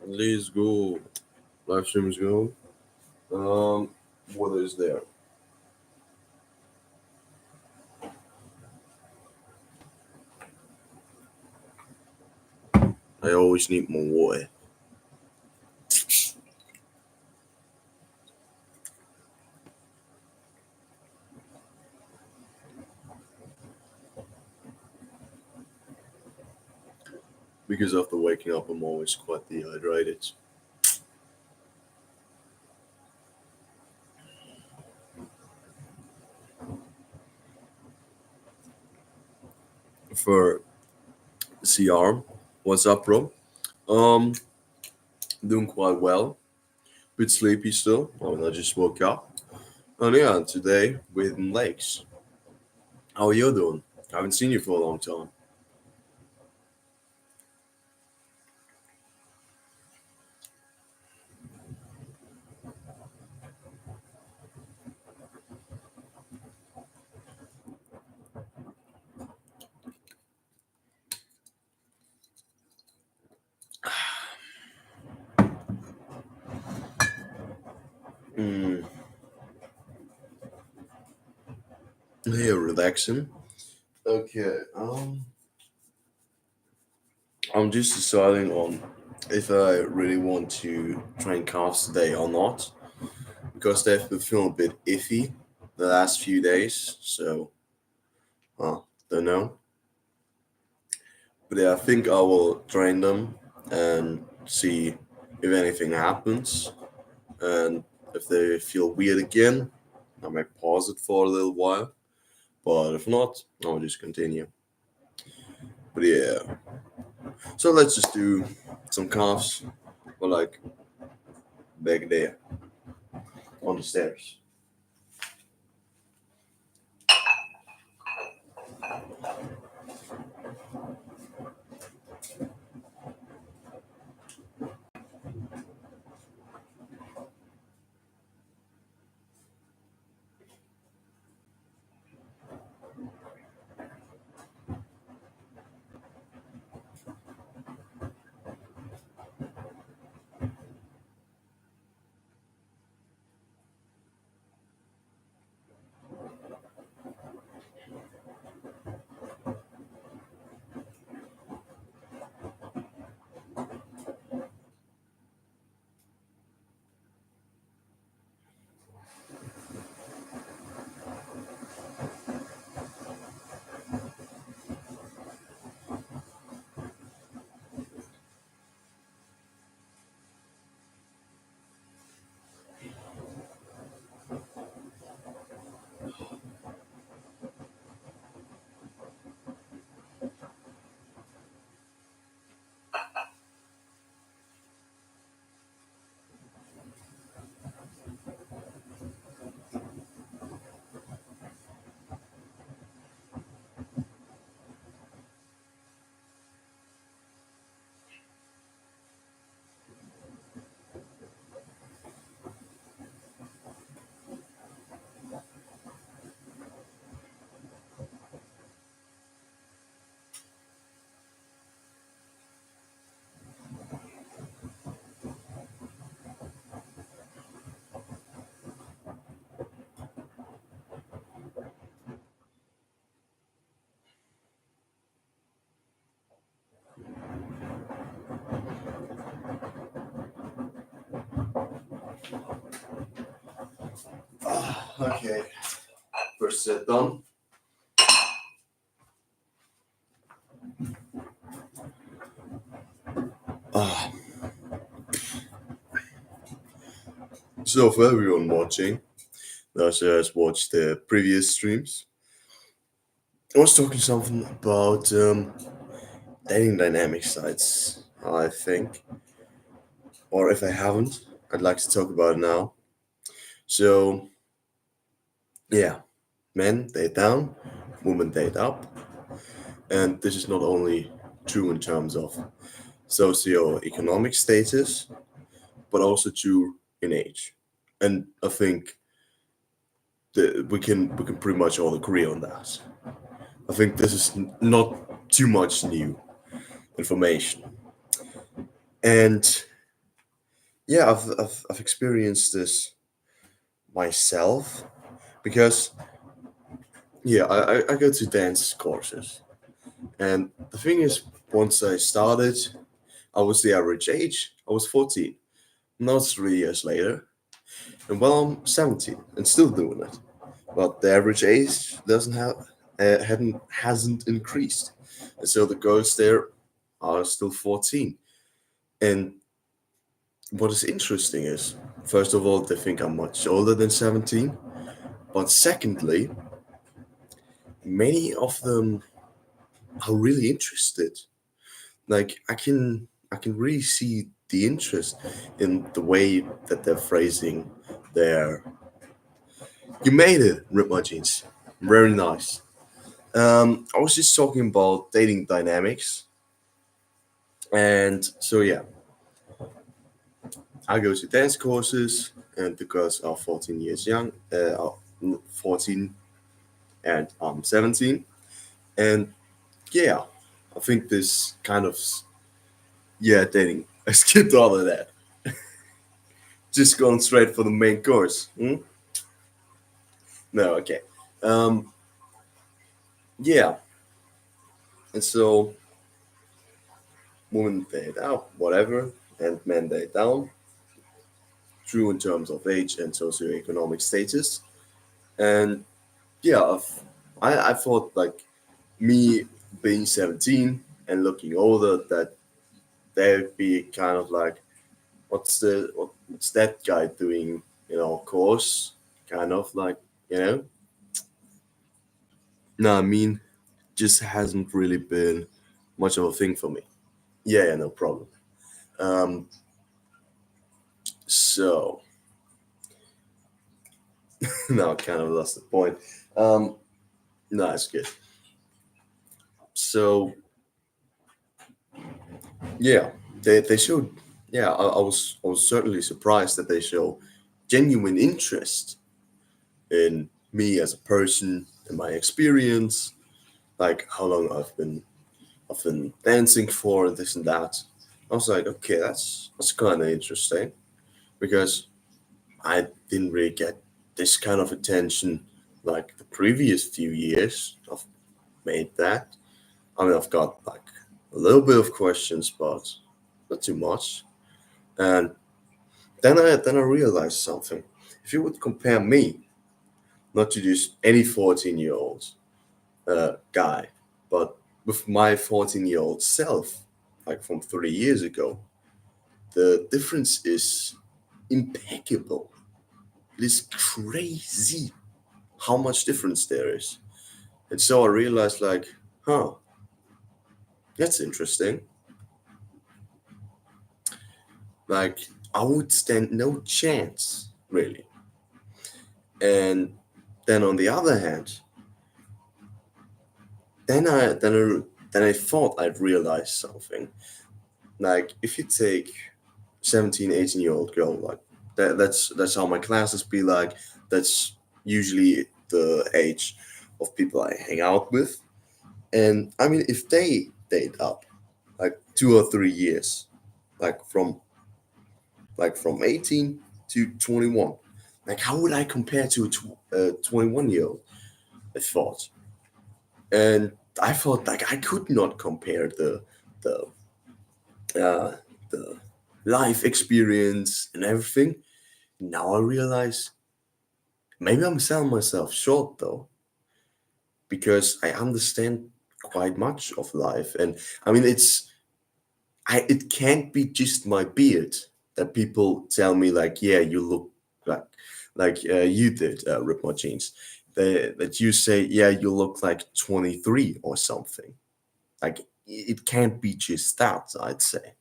Let's go. Live streams go. Um, what is there? I always need more water. Because after waking up, I'm always quite dehydrated. For CR, what's up, bro? Um, doing quite well. Bit sleepy still. I just woke up. And yeah, today with legs. How are you doing? I haven't seen you for a long time. Mm, yeah, relaxing. Okay. I'm just deciding on if I really want to train calves today or not because they've been feeling a bit iffy the last few days. So, don't know. But yeah, I think I will train them and see if anything happens. And if they feel weird again, I might pause it for a little while. But if not, I'll just continue. But yeah, so let's just do some calves or like back there on the stairs. Okay, first set done. Ah, so for everyone watching that has watched the previous streams, I was talking something about dating dynamic sites, I think, or if I haven't, I'd like to talk about it now. So yeah, men date down, women date up, and this is not only true in terms of socio-economic status, but also true in age. And I think we can pretty much all agree on that. I think this is not too much new information. And Yeah, I've experienced this myself because yeah, I go to dance courses, and the thing is, once I started, I was the average age. I was 14. Now it's 3 years later, and well, I'm 17 and still doing it. But the average age doesn't have hadn't hasn't increased, and so the girls there are still 14. And what is interesting is, first of all, they think I'm much older than 17, but secondly, many of them are really interested. Like I can really see the interest in the way that they're phrasing their "You made it, rip my jeans." Very nice. I was just talking about dating dynamics, and so yeah, I go to dance courses, and the girls are 14 years young, 14, and I'm 17, and yeah, I think this kind of yeah dating. I skipped all of that. Just going straight for the main course. Hmm? No, okay. Um, yeah, and so women they out, whatever, and men they down, true in terms of age and socioeconomic status. And yeah, I thought like me being 17 and looking older that they'd be kind of like, what's that guy doing, course, kind of like, you know. No, I mean, just hasn't really been much of a thing for me. Yeah, yeah, no problem. Um, so now I kind of lost the point. Um, no, it's good. So yeah, they showed. Yeah, I was certainly surprised that they show genuine interest in me as a person and my experience, like how long I've been dancing for and this and that. I was like, okay, that's kind of interesting because I didn't really get this kind of attention like the previous few years. I've made that. I mean, I've got like a little bit of questions, but not too much. And then I realized something. If you would compare me, not to just any 14-year-old guy, but with my 14-year-old self, like from 3 years ago, the difference is impeccable. It is crazy how much difference there is. And so I realized, like, huh, that's interesting. Like, I would stand no chance, really. And then on the other hand, then I thought I'd realized something. Like, if you take 17, 18-year-old girl, like that's how my classes be like. That's usually the age of people I hang out with. And I mean, if they date up like 2 or 3 years, like from 18 to 21, like how would I compare to a 21-year-old? I thought, and I thought like I could not compare the uh, the life experience and everything. Now I realize maybe I'm selling myself short though, because I understand quite much of life, and I mean it can't be just my beard that people tell me like, yeah, you look like you did, rip my jeans. That you say, yeah, you look like 23 or something. Like it can't be just that, I'd say.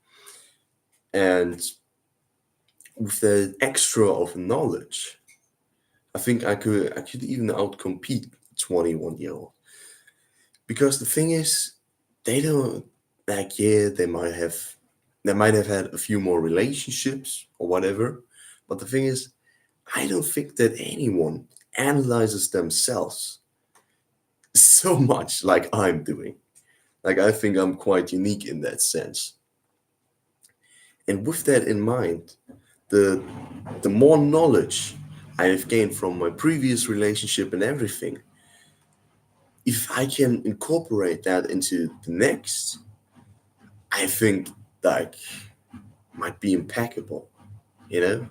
And with the extra of knowledge, I think I could even outcompete 21-year-old. Because the thing is, they don't, like, yeah, they might have had a few more relationships or whatever, but the thing is, I don't think that anyone analyzes themselves so much like I'm doing. Like, I think I'm quite unique in that sense. And with that in mind, the the more knowledge I have gained from my previous relationship and everything, if I can incorporate that into the next, I think like might be impeccable, you know?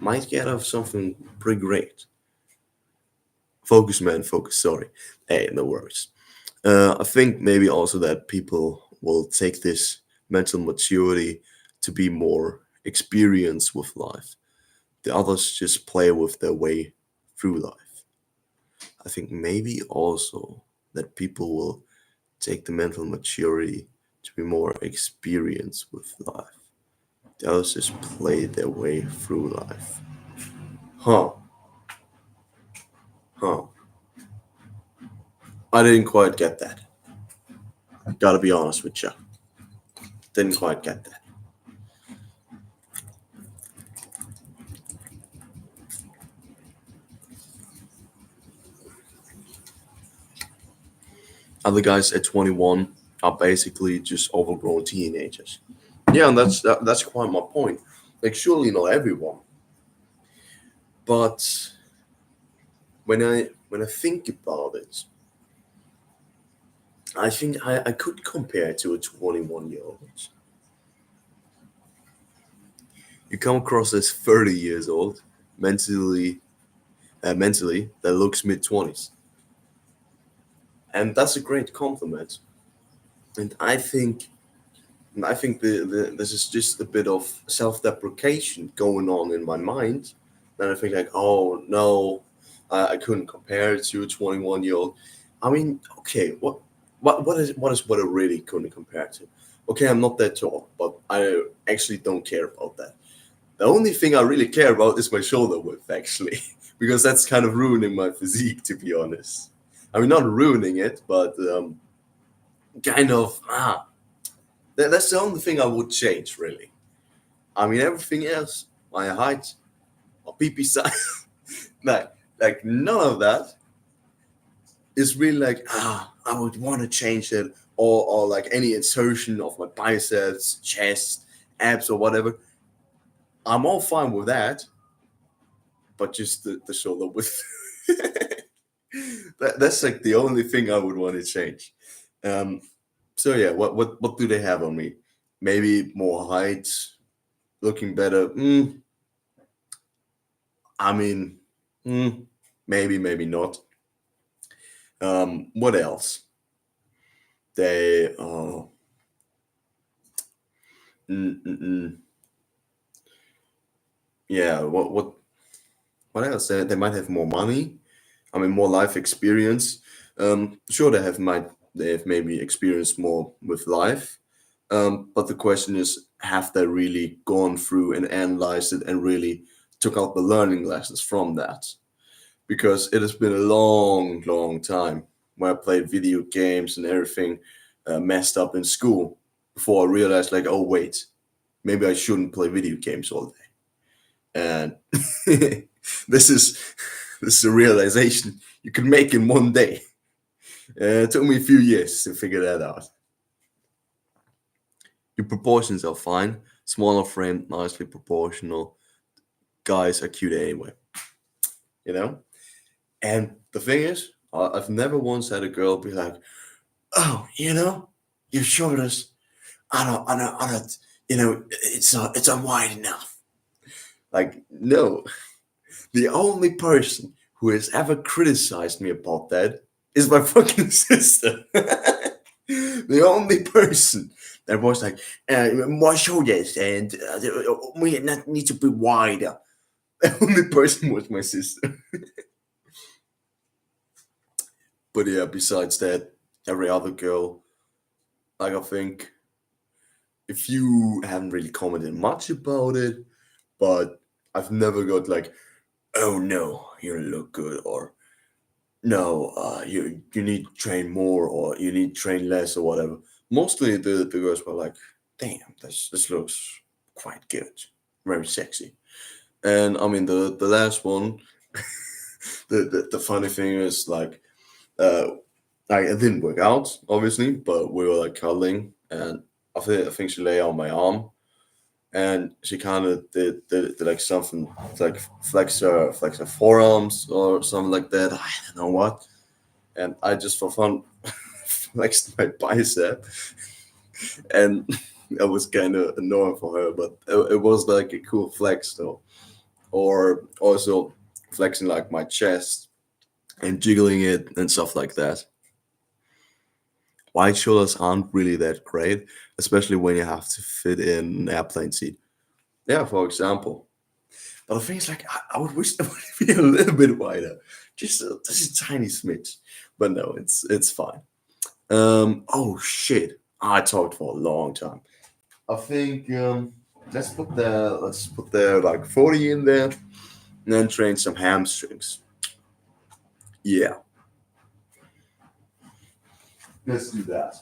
Might get off something pretty great. Focus, man, focus. Sorry. Hey, no worries. I think maybe also that people will take this mental maturity to be more experienced with life. The others just play with their way through life. I think maybe also that people will take the mental maturity to be more experienced with life. The others just play their way through life. Huh, huh. I didn't quite get that. Gotta be honest with you. Didn't quite get that. Other guys at 21 are basically just overgrown teenagers. Yeah, and that's quite my point. Like, surely not everyone, but when I think about it, I think I could compare it to a 21-year-old. You come across as 30 years old, mentally that looks mid 20s, and that's a great compliment. And I think this is just a bit of self-deprecation going on in my mind. Then I think like, oh no, I couldn't compare it to a 21-year-old. I mean, okay, what I really couldn't compare to? Okay, I'm not that tall, but I actually don't care about that. The only thing I really care about is my shoulder width, actually, because that's kind of ruining my physique, to be honest. I mean, not ruining it, but kind of that's the only thing I would change, really. I mean, everything else, my height, my PP size, like none of that is really like I would want to change it, or like any insertion of my biceps, chest, abs, or whatever. I'm all fine with that, but just the shoulder width. That's like the only thing I would want to change. Um, so yeah, what do they have on me? Maybe more height, looking better. I mean, mm, maybe not. What else? They mm, mm, mm. Yeah. What else? They might have more money. I mean, more life experience. Sure, they have maybe experienced more with life. But the question is, have they really gone through and analyzed it and really took out the learning lessons from that? Because it has been a long time where I played video games and everything messed up in school before I realized, like, oh, wait, maybe I shouldn't play video games all day. And this is this is a realization you can make in one day. It took me a few years to figure that out. Your proportions are fine. Smaller frame, nicely proportional. Guys are cute anyway, you know? And the thing is, I've never once had a girl be like, oh, your shoulders are not, it's not wide enough. Like, no. The only person who has ever criticized me about that is my fucking sister. The only person that was like, my shoulders and we need to be wider. The only person was my sister. But yeah, besides that, every other girl, like I think, if you haven't really commented much about it, but I've never got like, oh no, you don't look good, or no, you need to train more, or you need to train less, or whatever. Mostly the girls were like, damn, this looks quite good, very sexy. And I mean the last one, the funny thing is like, uh, like it didn't work out obviously, but we were like cuddling, and I think she lay on my arm, and she kind of did like something like flex her forearms or something like that. I don't know what, and I just for fun flexed my bicep, and that was kind of annoying for her, but it was like a cool flex though. Or also flexing like my chest and jiggling it and stuff like that. Wide shoulders aren't really that great, especially when you have to fit in an airplane seat. Yeah, for example. But the thing is, like, I would wish it would be a little bit wider, just a tiny smidge. But no, it's fine. Oh shit, I talked for a long time. I think let's put the like 40 in there, and then train some hamstrings. Yeah, let's do that.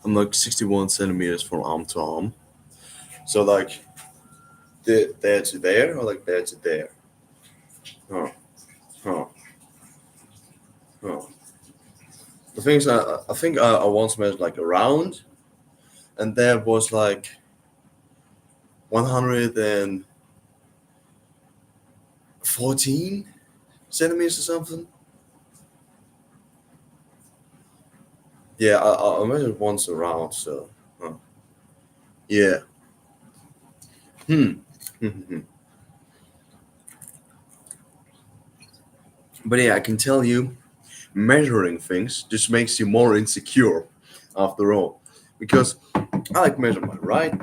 I'm like 61 centimeters from arm to arm. So like there to there or like there to there. Huh. Huh. Huh. The thing is, I think I once measured like around, and there was like 114 centimeters or something. Yeah, I measured once around, so huh. Yeah. Hmm. But yeah, I can tell you, measuring things just makes you more insecure, after all, because I like measure my right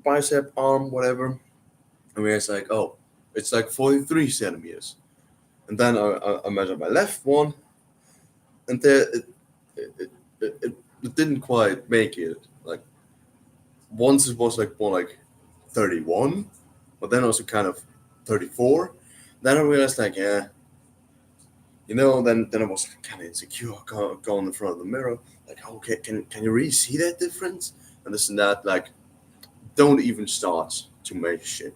bicep, arm, whatever, and it's like, oh, it's like 43 centimeters, and then I measure my left one, and there it, it didn't quite make it. Like once it was like more like 31, but then also kind of 34. Then I realized like, yeah, then I was kind of insecure, going in front of the mirror, like, okay, can you really see that difference? And this and that, like, don't even start to measure shit.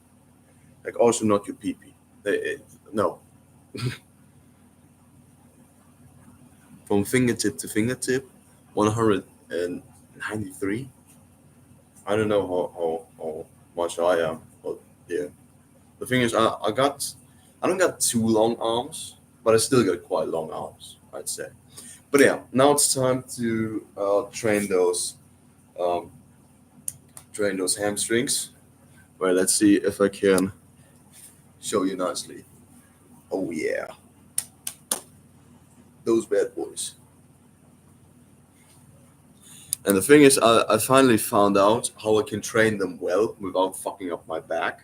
Like, also not your pee pee. No, from fingertip to fingertip, 193. I don't know how much I am, but yeah. The thing is, I don't got too long arms, but I still got quite long arms, I'd say. But yeah, now it's time to um, train those hamstrings. Well, let's see if I can show you nicely. Oh yeah, those bad boys. And the thing is, I finally found out how I can train them well without fucking up my back.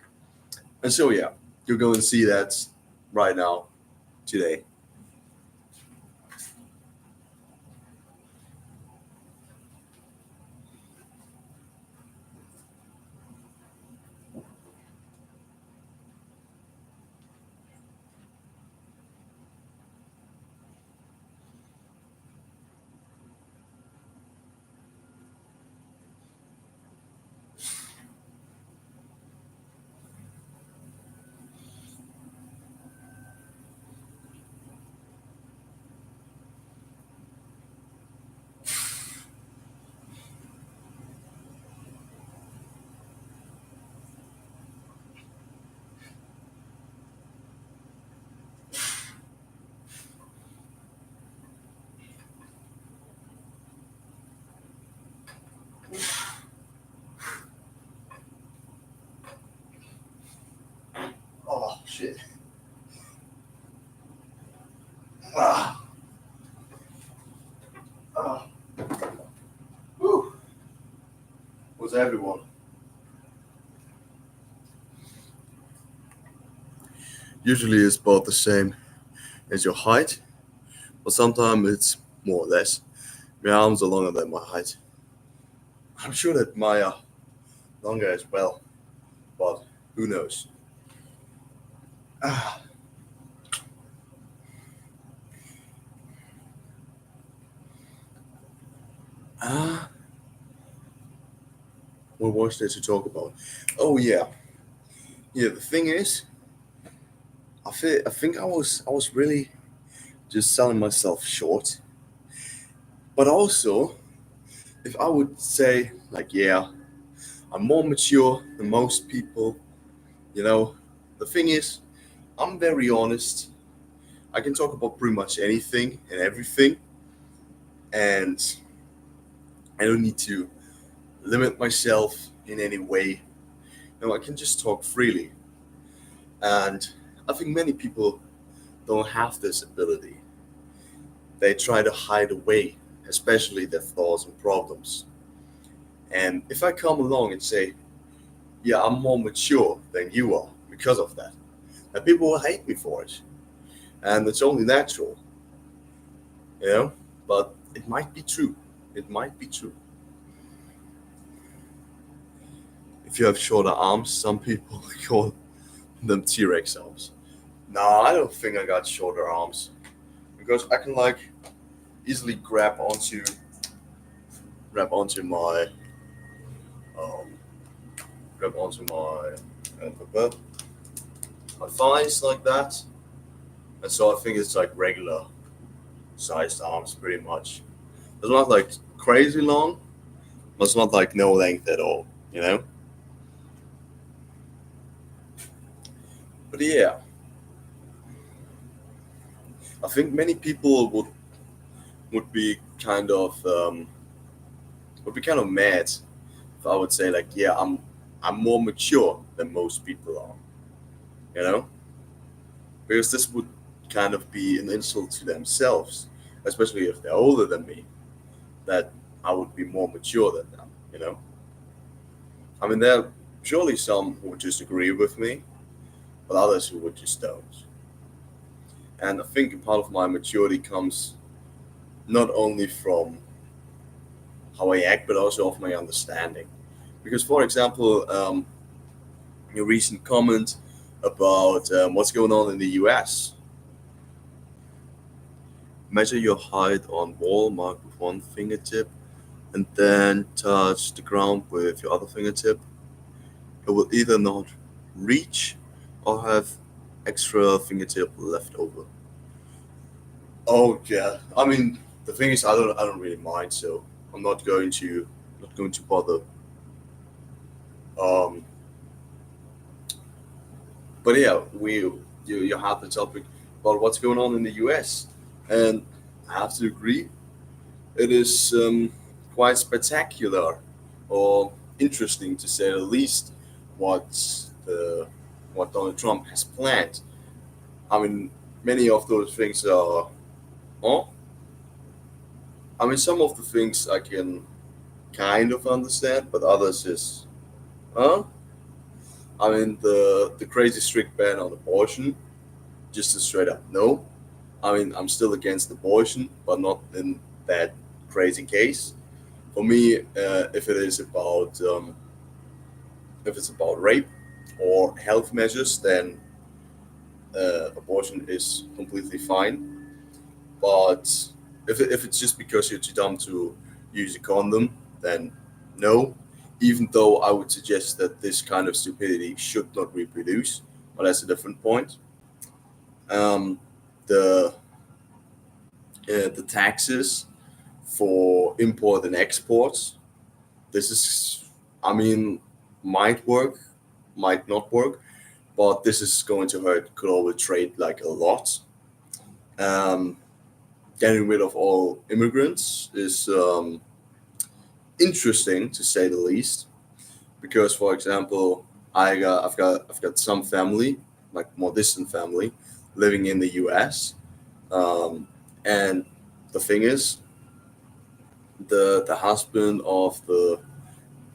And so yeah, you're going to see that right now today. shit. Ah, ah, whew. Was everyone? Usually it's about the same as your height, but sometimes it's more or less. My arms are longer than my height. I'm sure that my longer as well, but who knows? Ah, ah, what was there to talk about? Oh yeah, yeah. The thing is, I think I was really just selling myself short, but also if I would say like yeah, I'm more mature than most people. You know, the thing is, I'm very honest. I can talk about pretty much anything and everything, and I don't need to limit myself in any way. I can just talk freely. And I think many people don't have this ability. They try to hide away, especially their flaws and problems. And if I come along and say, yeah, I'm more mature than you are because of that, then people will hate me for it. And it's only natural, you know? But it might be true. It might be true. If you have shorter arms, some people call them T-Rex arms. No, I don't think I got shorter arms because I can like easily grab onto um, my my thighs like that, and so I think it's like regular sized arms pretty much. It's not like crazy long, but it's not like no length at all, you know. But yeah, I think many people would be kind of mad if I would say like yeah I'm more mature than most people are, you know, because this would kind of be an insult to themselves, especially if they're older than me, that I would be more mature than them, you know. I mean, there are surely some who would just agree with me, but others who would just don't. And I think a part of my maturity comes not only from how I act, but also of my understanding. Because, for example, your recent comment about what's going on in the US, measure your height on wall, mark with one fingertip, and then touch the ground with your other fingertip. It will either not reach or have extra fingertip left over. Oh yeah, I mean the thing is I don't really mind, so I'm not going to bother. Um, but yeah, you have the topic about what's going on in the U.S. and I have to agree, it is quite spectacular or interesting to say the least what the what Donald Trump has planned. I mean, many of those things are, oh, I mean, some of the things I can kind of understand, but others is, huh? I mean, the crazy strict ban on abortion, just a straight up no. I mean, I'm still against abortion, but not in that crazy case. For me, if it's about rape or health measures, then abortion is completely fine. But if it's just because you're too dumb to use a condom, then no. Even though I would suggest that this kind of stupidity should not reproduce, but that's a different point. Um, the the taxes for import and exports. This is, I mean, might work, might not work, but this is going to hurt global trade like a lot. Um, Getting rid of all immigrants is interesting to say the least, because, for example, I've got some family like more distant family living in the US. Um, and the thing is, the husband of the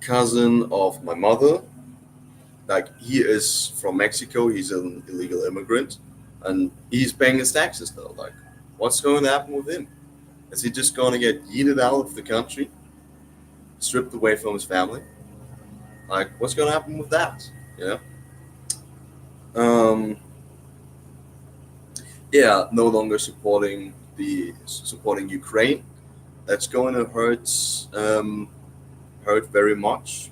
cousin of my mother, like he is from Mexico. He's an illegal immigrant, and he's paying his taxes though. Like, what's going to happen with him? Is he just going to get yeeted out of the country, stripped away from his family? Like, what's going to happen with that? You know? Yeah, no longer supporting Ukraine. That's going to hurt very much.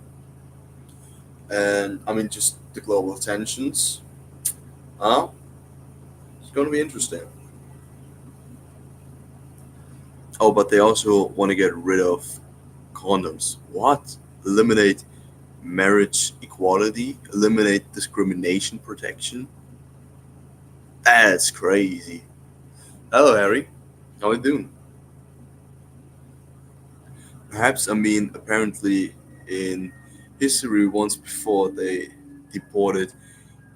And I mean, just the global tensions. It's going to be interesting. Oh, but they also want to get rid of condoms. What? Eliminate marriage equality? Eliminate discrimination protection? That's crazy. Hello, Harry. How are you doing? Perhaps, I mean, apparently in history, once before they deported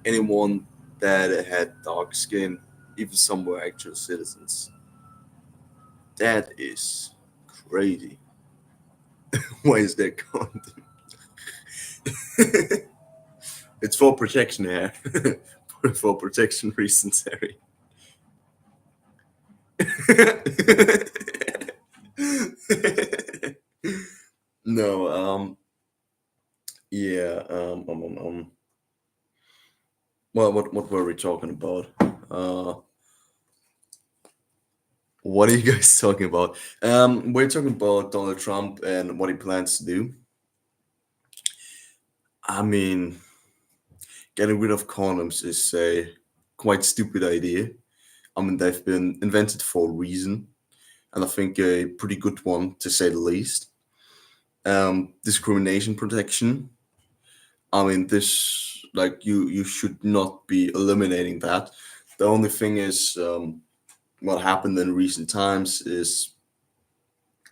anyone that had dark skin, even some were actual citizens. That is crazy. Why is that condom? It's for protection, yeah. For protection reasons, Harry. No, yeah, well, what were we talking about? Uh, what are you guys talking about? We're talking about Donald Trump and what he plans to do. I mean, getting rid of condoms is a quite stupid idea. I mean, they've been invented for a reason, and I think a pretty good one to say the least. Discrimination protection. I mean, this like you should not be eliminating that. The only thing is, what happened in recent times is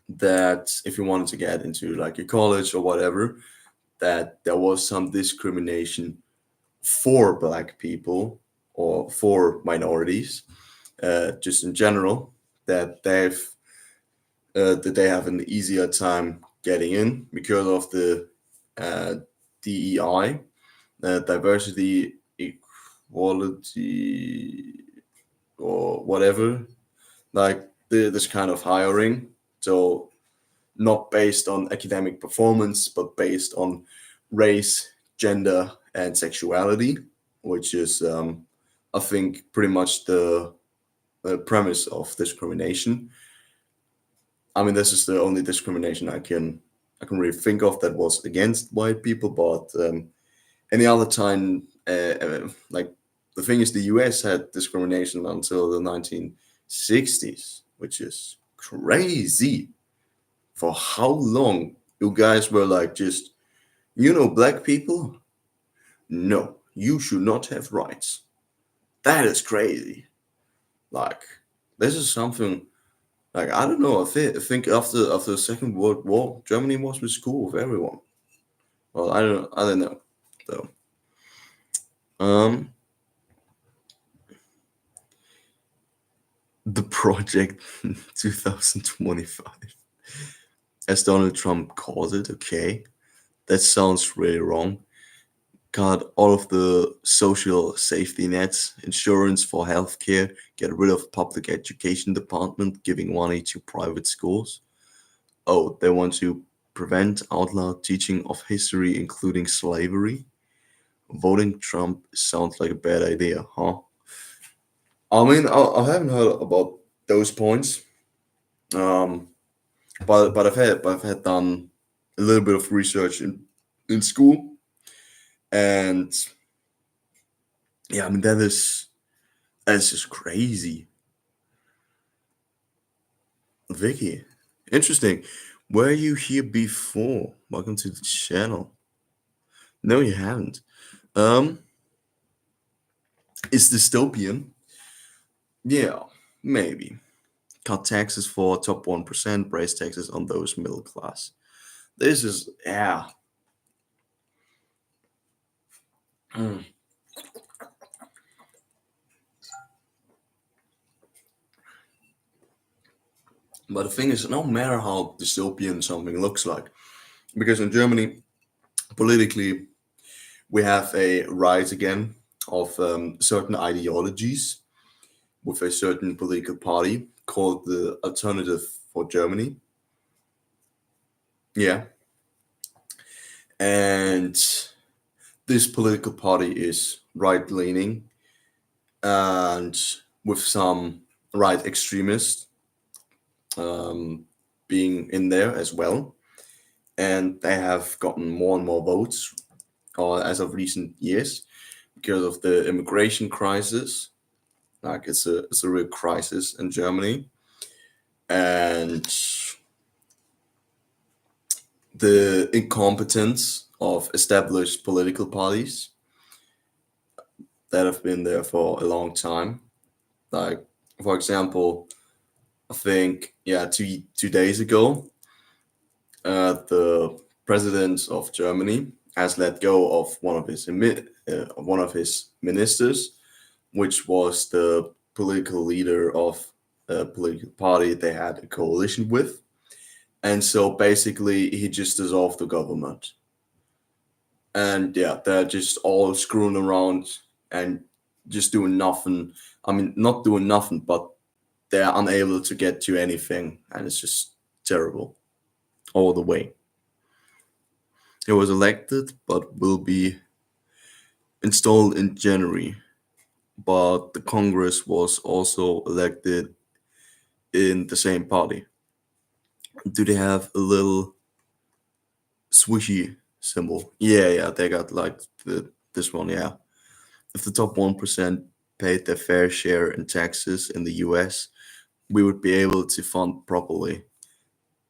that if you wanted to get into like a college or whatever, that there was some discrimination for black people or for minorities, just in general, that they have an easier time getting in because of the uh, DEI, diversity, equality, or whatever, like this kind of hiring. So not based on academic performance, but based on race, gender, and sexuality, which is, I think, pretty much the premise of discrimination. I mean, this is the only discrimination I can really think of that was against white people, but any other time, like the thing is, the U.S. had discrimination until the 1960s, which is crazy. For how long you guys were like just, black people? No, you should not have rights. That is crazy. Like, this is something like I don't know. I think after the Second World War, Germany was with school with everyone. Well, I don't know. So, um, the project 2025, as Donald Trump calls it. Okay, that sounds really wrong. Cut all of the social safety nets, insurance for healthcare, get rid of public education department giving money to private schools. Oh, they want to prevent outlaw teaching of history, including slavery. Voting Trump sounds like a bad idea, huh? I mean, I haven't heard about those points, um, but I've had done a little bit of research in school, and yeah, I mean that's just crazy. Vicky, interesting. Were you here before? Welcome to the channel. No, you haven't. Um, it's dystopian. Yeah, maybe. Cut taxes for top 1%, raise taxes on those middle class. This is, yeah. Mm. But the thing is, no matter how dystopian something looks like, because in Germany, politically, we have a rise again of certain ideologies with a certain political party called the Alternative for Germany. Yeah. And this political party is right leaning and with some right extremists um, being in there as well. And they have gotten more and more votes as of recent years because of the immigration crisis. Like it's a real crisis in Germany, and the incompetence of established political parties that have been there for a long time. Like, for example, I think, yeah, 2 days ago, the president of Germany has let go of one of his ministers, which was the political leader of a political party they had a coalition with. And so basically, he just dissolved the government. And yeah, they're just all screwing around and just doing nothing. I mean, not doing nothing, but they're unable to get to anything. And it's just terrible all the way. He was elected, but will be installed in January. But the Congress was also elected in the same party. Do they have a little swishy symbol? Yeah, yeah, they got like this one, yeah. If the top 1% paid their fair share in taxes in the US, we would be able to fund properly.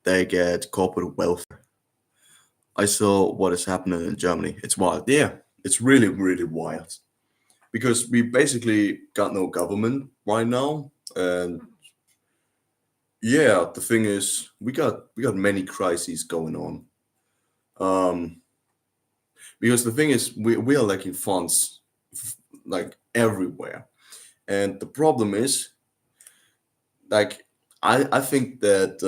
They get corporate welfare. I saw what is happening in Germany. It's wild. Yeah, it's really, really wild. Because we basically got no government right now. And yeah, the thing is, we got many crises going on. Um, because the thing is, we are lacking funds like everywhere. And the problem is, like, I think that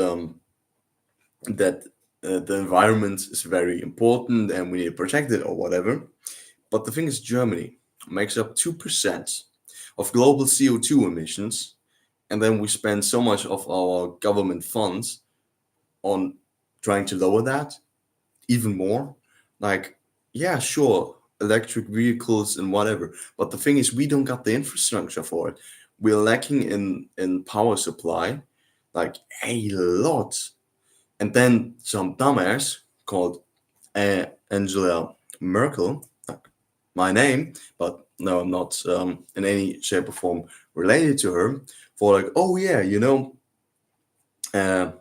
the environment is very important and we need to protect it or whatever. But the thing is, Germany makes up 2% of global CO2 emissions, and then we spend so much of our government funds on trying to lower that even more. Like, yeah, sure, electric vehicles and whatever. But the thing is, we don't got the infrastructure for it. We're lacking in power supply, like a lot. And then some dumbass called Angela Merkel, like my name, but no, I'm not in any shape or form related to her, for like, oh yeah, uh,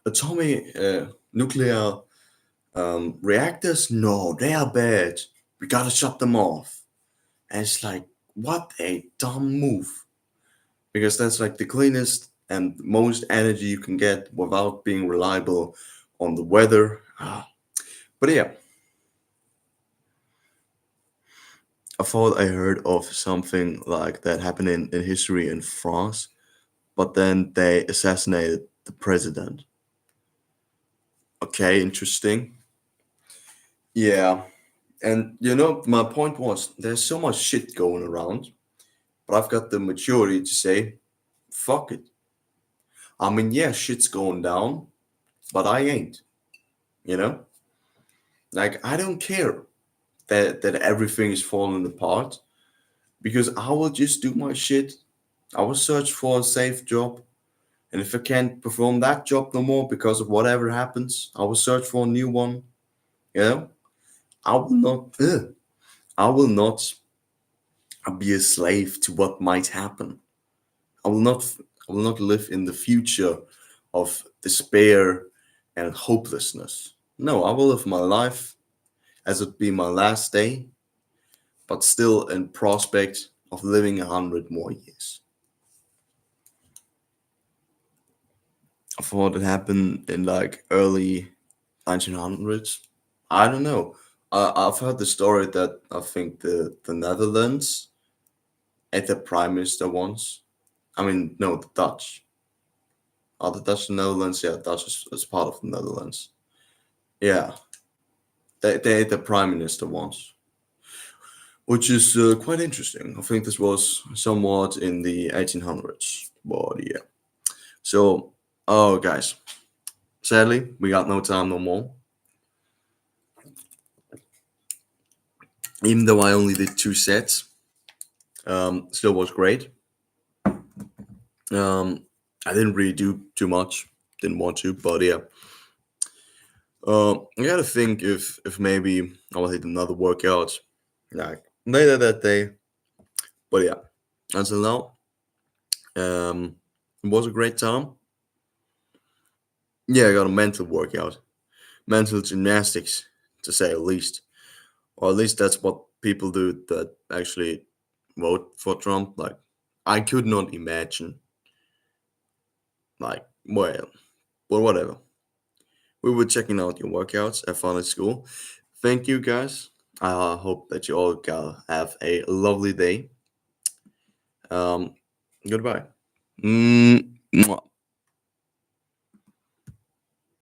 atomic nuclear reactors, no, they are bad. We gotta shut them off. And it's like, what a dumb move. Because that's like the cleanest and most energy you can get without being reliable on the weather. But yeah, I thought I heard of something like that happened in history in France, but then they assassinated the president. Okay, interesting. Yeah, and my point was there's so much shit going around, but I've got the maturity to say, fuck it. I mean, yeah, shit's going down, but I ain't, you know? Like, I don't care that everything is falling apart because I will just do my shit. I will search for a safe job. And if I can't perform that job no more because of whatever happens, I will search for a new one. You know, I will not. I will not be a slave to what might happen. I will not. I will not live in the future of despair and hopelessness. No, I will live my life as it be my last day, but still in prospect of living 100 more years. I thought it happened in like early 1900s. I don't know. I've heard the story that I think the Netherlands had their prime minister once. I mean, no, the Dutch. that's the Netherlands. Yeah, Dutch is part of the Netherlands. Yeah, they the prime minister once, which is quite interesting. I think this was somewhat in the 1800s. But yeah, so oh guys, sadly we got no time no more. Even though I only did two sets, still was great. I didn't really do too much. Didn't want to, but yeah. I gotta think if maybe I'll hit another workout like later that day. But yeah, until now, it was a great time. Yeah, I got a mental workout, mental gymnastics, to say at least, or at least that's what people do that actually vote for Trump. Like, I could not imagine, like, well, but whatever. We were checking out your workouts. Have fun at school. Thank you, guys. I hope that you all have a lovely day. Um, Goodbye. Mwah.